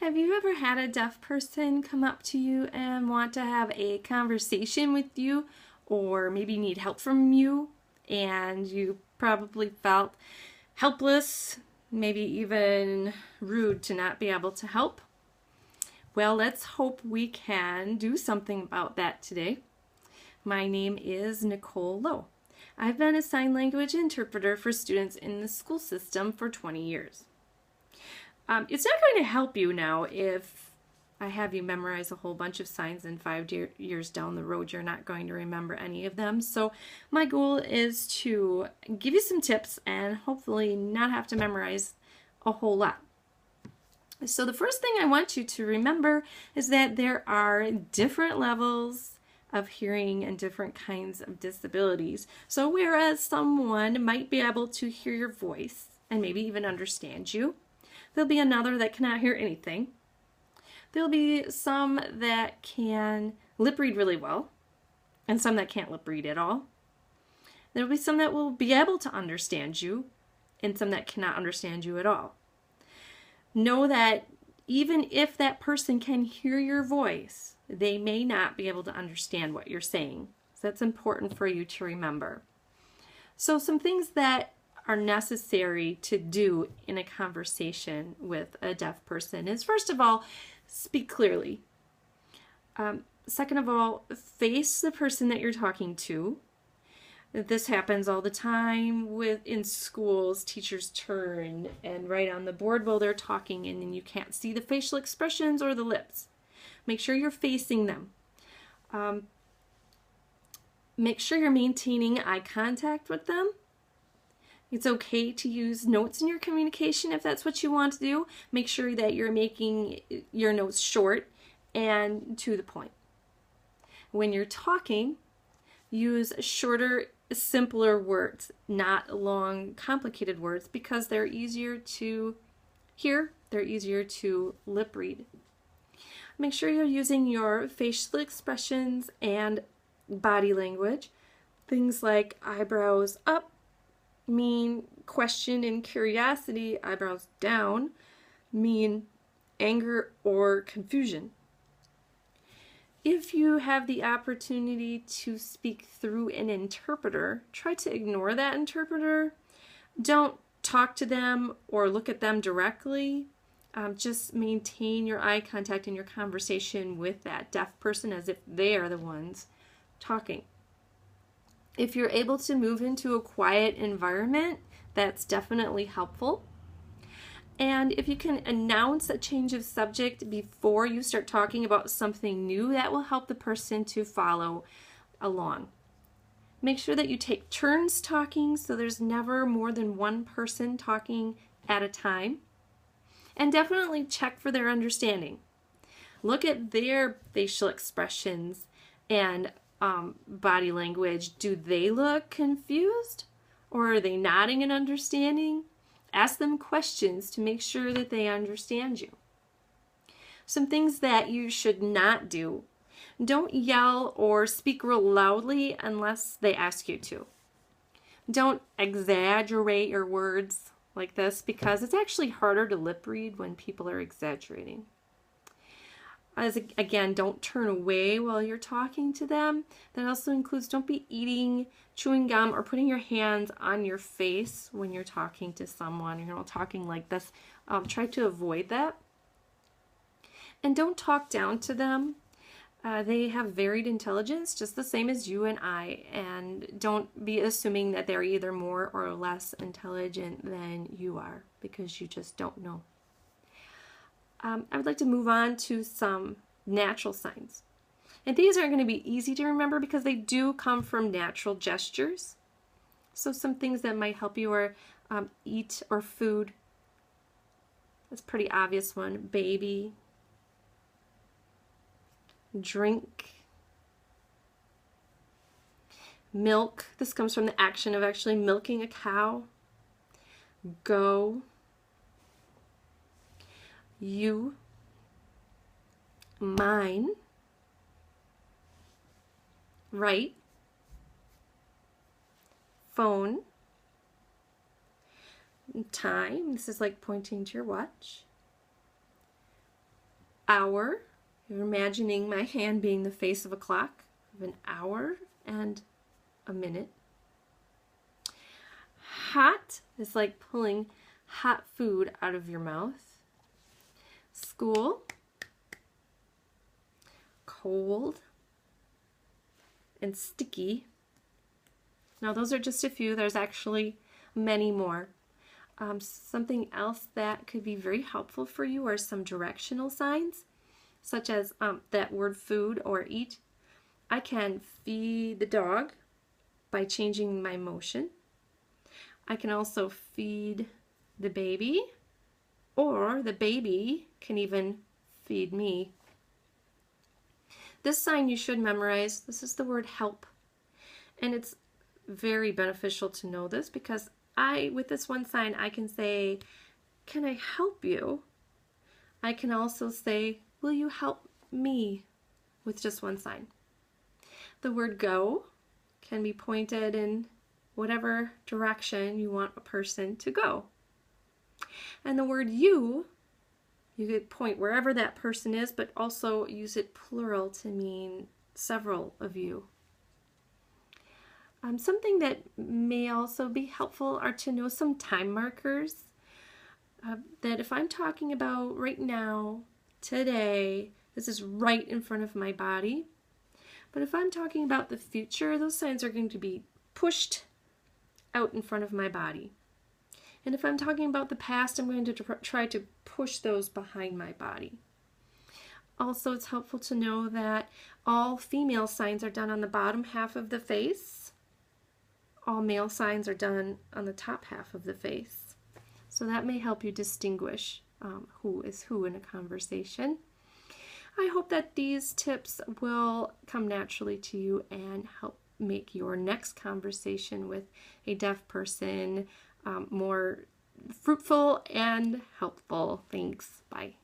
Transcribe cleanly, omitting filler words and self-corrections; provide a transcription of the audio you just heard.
Have you ever had a deaf person come up to you and want to have a conversation with you, or maybe need help from you, and you probably felt helpless, maybe even rude to not be able to help? Well, let's hope we can do something about that today. My name is Nicole Lowe. I've been a sign language interpreter for students in the school system for 20 years. It's not going to help you now if I have you memorize a whole bunch of signs and 5 years down the road you're not going to remember any of them. So my goal is to give you some tips and hopefully not have to memorize a whole lot. So the first thing I want you to remember is that there are different levels of hearing and different kinds of disabilities. So whereas someone might be able to hear your voice and maybe even understand you, there'll be another that cannot hear anything. There'll be some that can lip read really well and some that can't lip read at all. There'll be some that will be able to understand you and some that cannot understand you at all. Know that even if that person can hear your voice, they may not be able to understand what you're saying. So that's important for you to remember. So some things that are necessary to do in a conversation with a deaf person is, first of all, speak clearly. Second of all, face the person that you're talking to. This happens all the time in schools. Teachers turn and write on the board while they're talking, and then you can't see the facial expressions or the lips. Make sure you're facing them. Make sure you're maintaining eye contact with them. It's okay to use notes in your communication if that's what you want to do. Make sure that you're making your notes short and to the point. When you're talking, use shorter, simpler words, not long, complicated words, because they're easier to hear, they're easier to lip read. Make sure you're using your facial expressions and body language. Things like eyebrows up mean question and curiosity, eyebrows down mean anger or confusion. If you have the opportunity to speak through an interpreter, try to ignore that interpreter. Don't talk to them or look at them directly. Just maintain your eye contact in your conversation with that deaf person as if they are the ones talking. If you're able to move into a quiet environment, that's definitely helpful. And if you can announce a change of subject before you start talking about something new, that will help the person to follow along. Make sure that you take turns talking so there's never more than one person talking at a time. And definitely check for their understanding. Look at their facial expressions and body language. Do they look confused, or are they nodding and understanding? Ask them questions to make sure that they understand you. Some things that you should not do. Don't yell or speak real loudly unless they ask you to. Don't exaggerate your words like this, because it's actually harder to lip read when people are exaggerating. Again, don't turn away while you're talking to them. That also includes don't be eating, chewing gum, or putting your hands on your face when you're talking to someone. You're not talking like this. Try to avoid that. And don't talk down to them. They have varied intelligence, just the same as you and I. And don't be assuming that they're either more or less intelligent than you are, because you just don't know. I would like to move on to some natural signs. And these aren't going to be easy to remember because they do come from natural gestures. So some things that might help you are eat or food. That's a pretty obvious one. Baby. Drink. Milk. This comes from the action of actually milking a cow. Go. You, mine, right, phone, time, this is like pointing to your watch, Hour, you're imagining my hand being the face of a clock of an hour and a minute. Hot is like pulling hot food out of your mouth. School, cold, and sticky. Now those are just a few. There's actually many more. Something else that could be very helpful for you are some directional signs, such as that word food or eat. I can feed the dog by changing my motion. I can also feed the baby, or the baby can even feed me. This sign you should memorize. This is the word help. And it's very beneficial to know this because with this one sign, I can say, can I help you? I can also say, will you help me? With just one sign. The word go can be pointed in whatever direction you want a person to go. And the word you could point wherever that person is, but also use it plural to mean several of you. Something that may also be helpful are to know some time markers. That if I'm talking about right now, today, this is right in front of my body. But if I'm talking about the future, those signs are going to be pushed out in front of my body. And if I'm talking about the past, I'm going to try to push those behind my body. Also, it's helpful to know that all female signs are done on the bottom half of the face. All male signs are done on the top half of the face. So that may help you distinguish who is who in a conversation. I hope that these tips will come naturally to you and help make your next conversation with a deaf person more fruitful and helpful. Thanks. Bye.